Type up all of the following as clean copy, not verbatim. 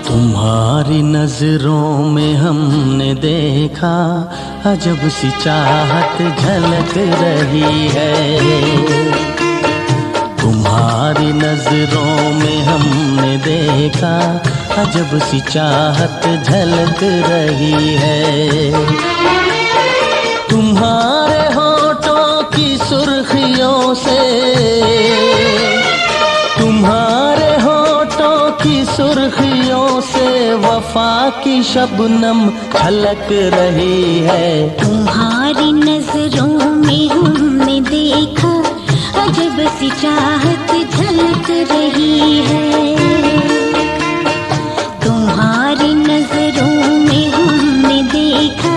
तुम्हारी नजरों में हमने देखा अजब सी चाहत झलक रही है। तुम्हारी नजरों में हमने देखा अजब सी चाहत झलक रही है। तुम्हारे होठों की सुर्खियों से, तुम्हारे होठों की सुर्खियों से वफा की शबनम छलक रही है। तुम्हारी नजरों में हमने देखा अजब सी चाहत झलक रही है। तुम्हारी नजरों में हमने देखा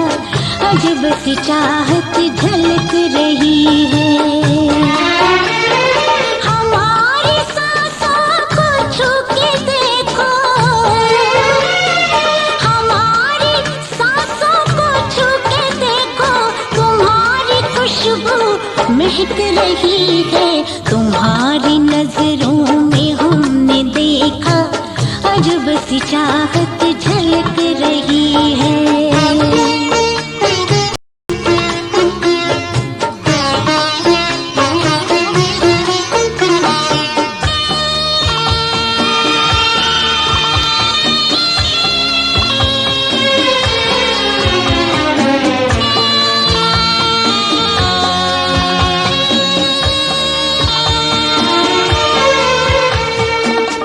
अजब सी चाहत झलक रही है। हमारी सांसों को छू के देखो, हमारी सांसों को छू के देखो, तुम्हारी खुशबू महक रही है। तुम्हारी नजरों में हमने देखा अजब सी चाहत झलक रही है।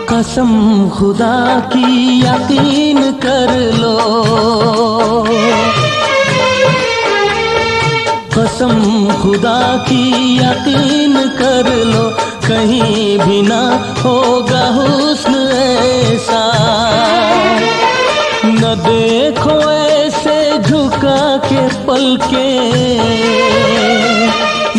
कसम खुदा की यकीन कर लो, कसम खुदा की यकीन कर लो, कहीं भी ना होगा हुस्न ऐसा। न देखो ऐसे झुका के पलके,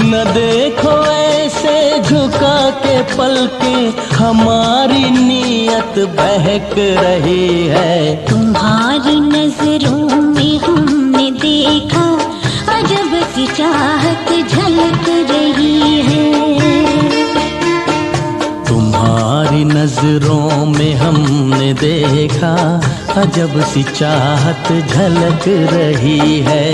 न देखो ऐसे झुका के पलके, हमारी नीयत बहक रही है। तुम्हारी नजरों में हमने देखा अजब सी चाहत झलक रही है। तुम्हारी नजरों में हमने देखा अजब सी चाहत झलक रही है।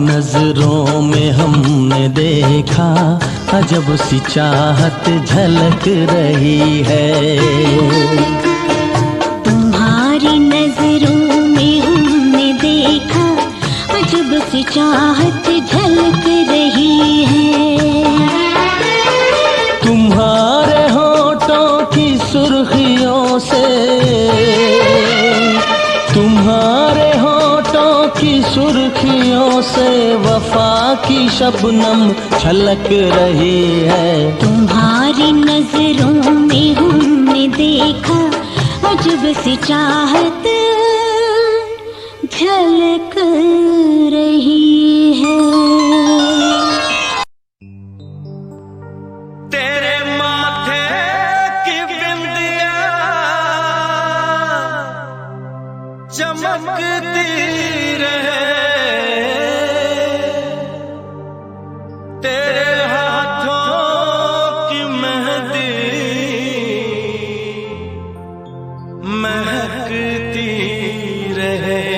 नजरों में हमने देखा अजब सी चाहत झलक रही है। तुम्हारी नजरों में हमने देखा अजब सी चाहत झलक रही है। तुम्हारे होठों की सुर्खियों से, तुम्हारे होठों की सुर्खियों से वफा की शबनम छलक रही है। तुम्हारी नजरों में हमने देखा अजब सी चाहत झलक रही है। तेरे माथे की बिंदिया चमकती रहे, तेरे हाथों की मेहंदी महकती रहे।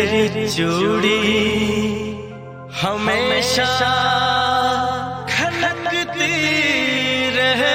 तेरी चूड़ी हमेशा खनकती रहे।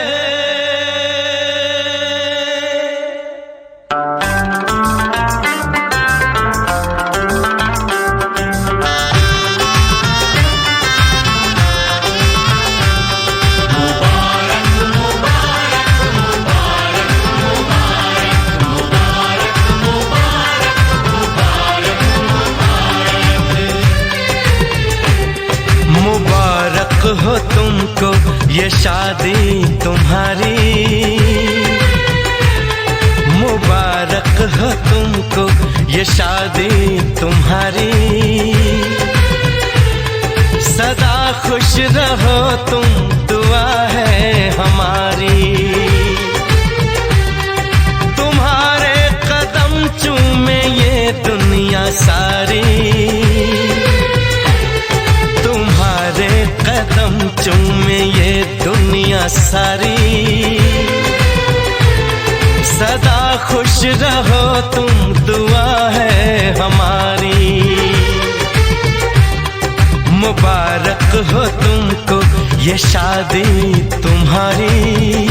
मुबारक हो तुमको ये शादी तुम्हारी, मुबारक हो तुमको ये शादी तुम्हारी। सदा खुश रहो तुम, दुआ है हमारी। तुम्हारे कदम चूमे ये दुनिया सारी, कदम चूमे ये दुनिया सारी। सदा खुश रहो तुम, दुआ है हमारी। मुबारक हो तुमको ये शादी तुम्हारी।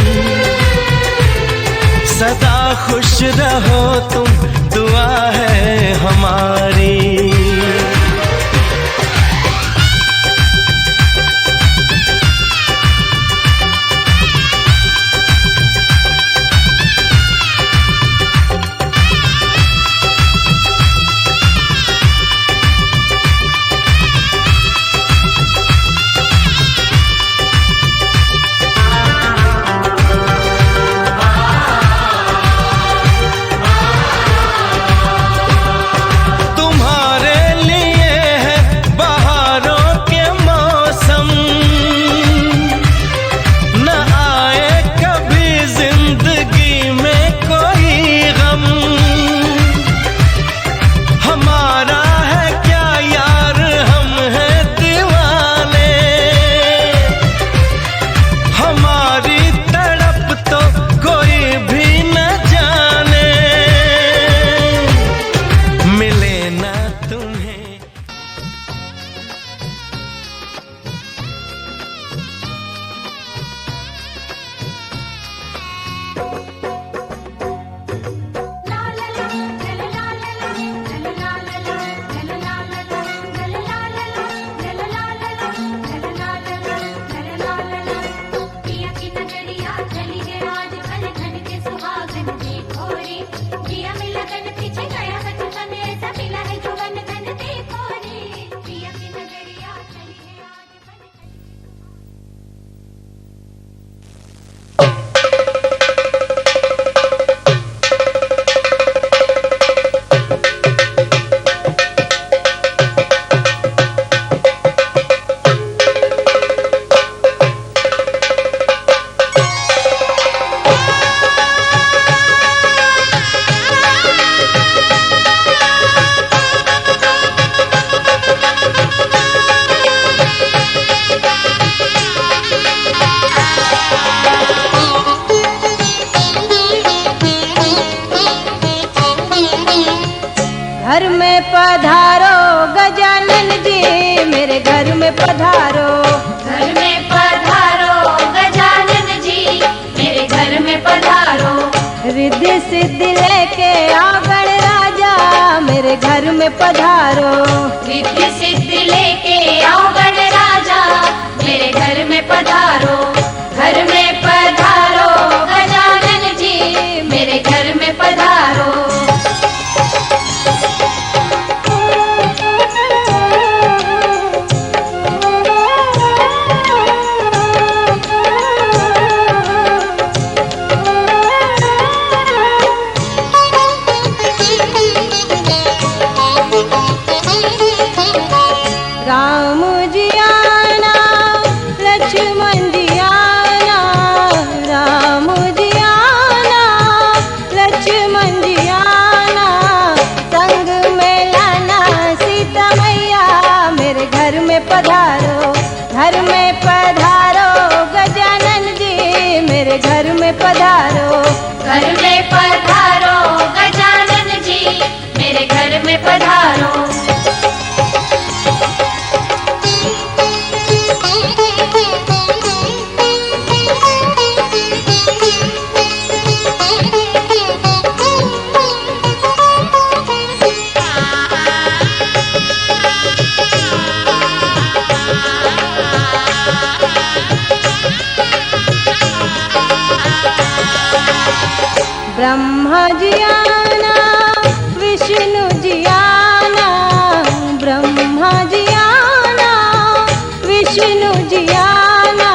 सदा खुश रहो तुम, दुआ है हमारी। घर में पधारो गजानन जी, मेरे घर में पधारो। घर में पधारो गजानन जी, मेरे घर में पधारो। रिद्धि सिद्धि लेके आओ गणराजा, मेरे घर में पधारो। रिद्धि सिद्धि लेके आओ गणराजा, मेरे घर में पधारो। घर में पधारो गजानन जी, मेरे घर में पधारो। राम जी आना, लक्ष्मण जी आना, राम जी आना, लक्ष्मण जी आना। संग में लाना सीता मैया, मेरे घर में पधारो। घर में पधारो गजानन जी, मेरे घर में पधारो। घर में पधारो गजानन जी, मेरे घर में पधारो। ब्रह्मा जी आना, विष्णु जी आना, ब्रह्मा जी आना, विष्णु जी आना,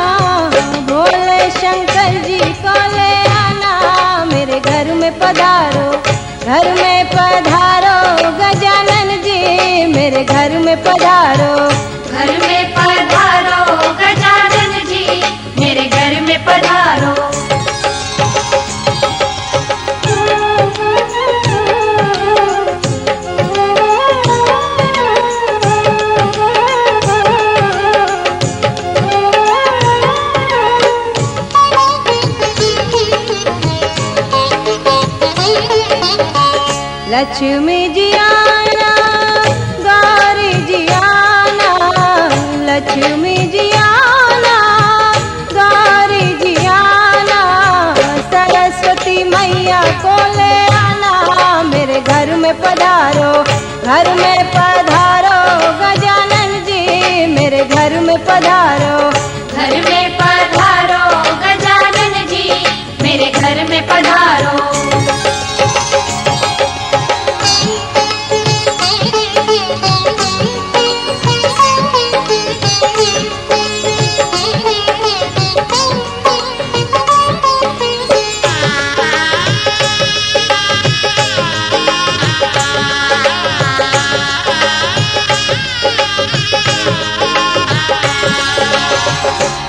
भोले शंकर जी को ले आना, मेरे घर में पधारो, घर में पधारो गजानन जी, मेरे घर में पधारो, घर में पधारो गजानन जी, मेरे घर में पधारो। लक्ष्मी जी आना, गौरी जी आना, लक्ष्मी जी आना, गौरी जी आना, सरस्वती मैया को ले आना, मेरे घर में पधारो, घर में पधारो गजानन जी, मेरे घर में पधारो, घर में पधारो गजानन जी, मेरे घर में पधारो।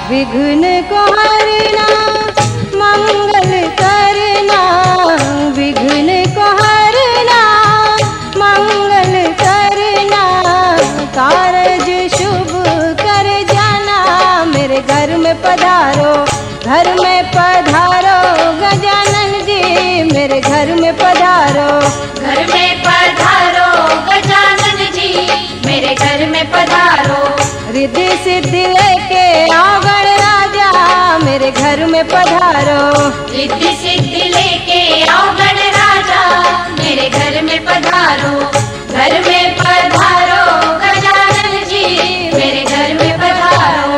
विघ्न को हरना, मंगल करना, विघ्न को हरना, मंगल करना, कारज शुभ कर जाना, मेरे घर में पधारो, घर में पधारो गजानन जी, मेरे घर में पधारो, घर में पधारो गजानन जी, मेरे घर में पधारो। रिद्धि सिद्धि लेके आओ गणराजा, मेरे घर में पधारो, रिद्धि सिद्धि लेके आओ गणराजा, मेरे घर में पधारो, घर में पधारो गजानन जी, मेरे घर में पधारो।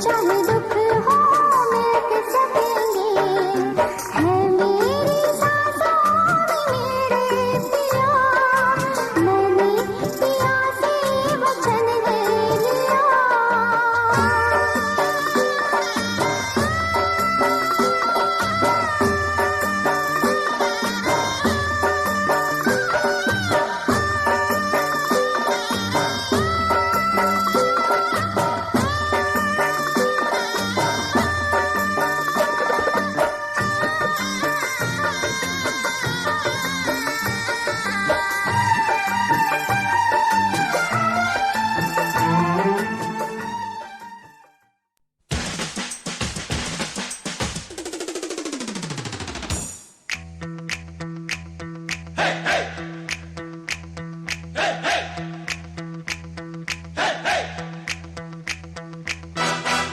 चाहे दुख हो मिट सकेंगे, है मेरी सांसों में मेरे पिया, मैंने पिया से वचन ले लिया।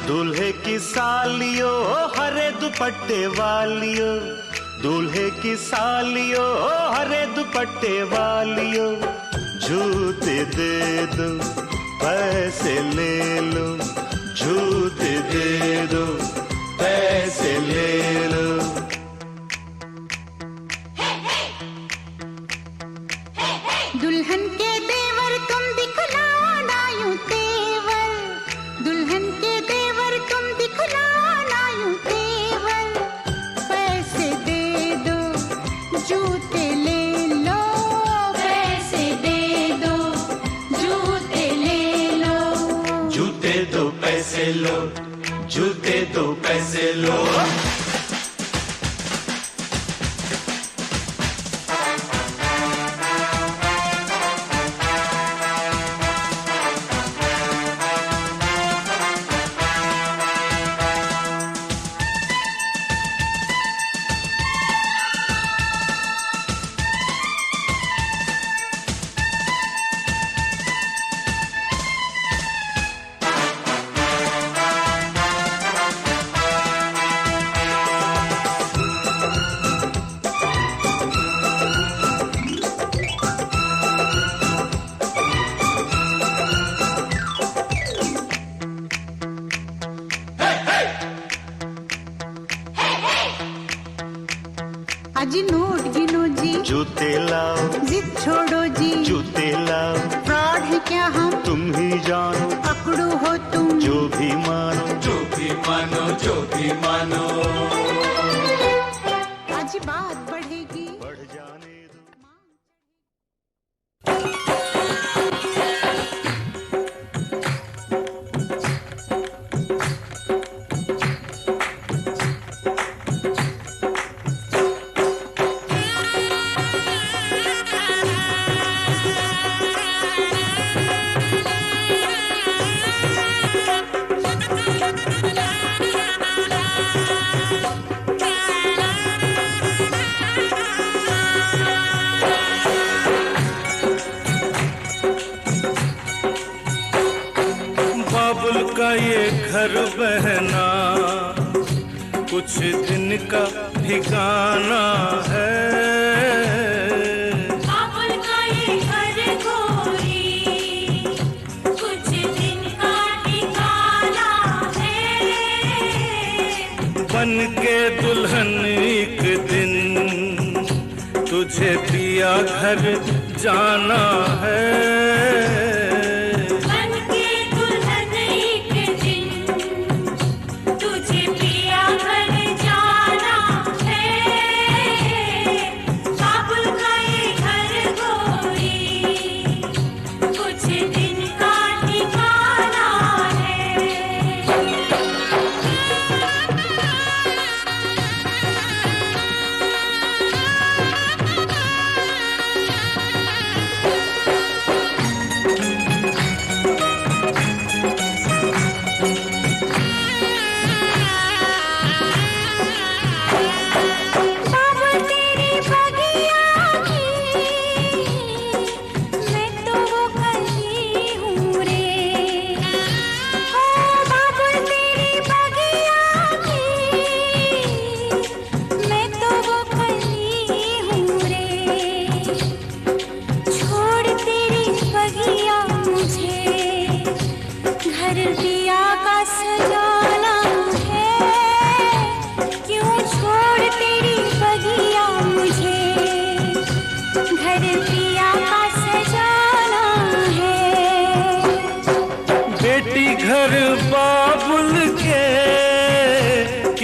दूल्हे की सालियो हरे दुपट्टे वालियो, दूल्हे की सालियो हरे दुपट्टे वालियो, जूते दे दो पैसे ले लो, जूते दे दो पैसे ले लो। दुल्हन के देवर तुम दिखलाना यूं तेवर, दुल्हन के देवर तुम दिखलाना यूं तेवर, पैसे दे दो जूते ले लो, पैसे दे दो जूते ले लो, जूते दो पैसे लो, जूते दो पैसे लो। अजी नोट गिनो जी, जूते लाओ, जिद छोड़ो जी, जूते लाओ, फ्रॉड है क्या हम तुम ही जानो, पकड़ो हो तुम जो भी मानो, जो भी मानो, जो भी मानो। आज बात बढ़ेगी, बढ़ जाने दो। बाबुल का ये घर बहना कुछ दिन का ठिकाना है, बाबुल का ये घर गोरी कुछ दिन का ठिकाना है, बन के दुल्हन एक दिन तुझे पिया घर जाना है।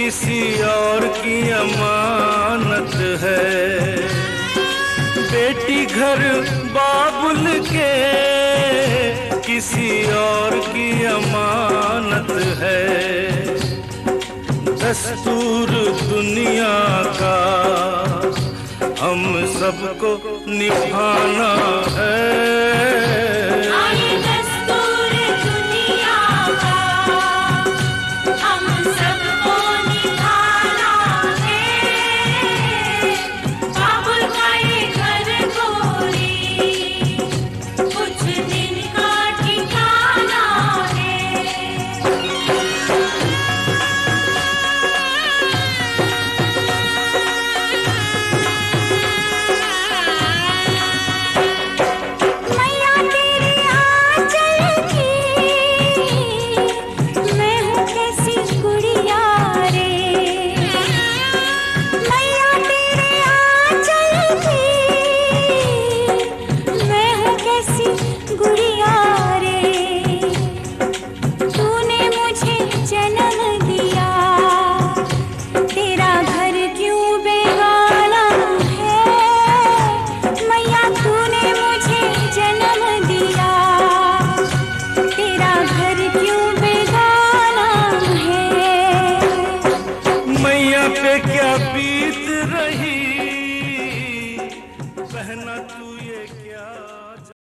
किसी और की अमानत है। बेटी घर बाबुल के किसी और की अमानत है। दस्तूर दुनिया का हम सबको निभाना है। क्या बीत रही बहना तू ये क्या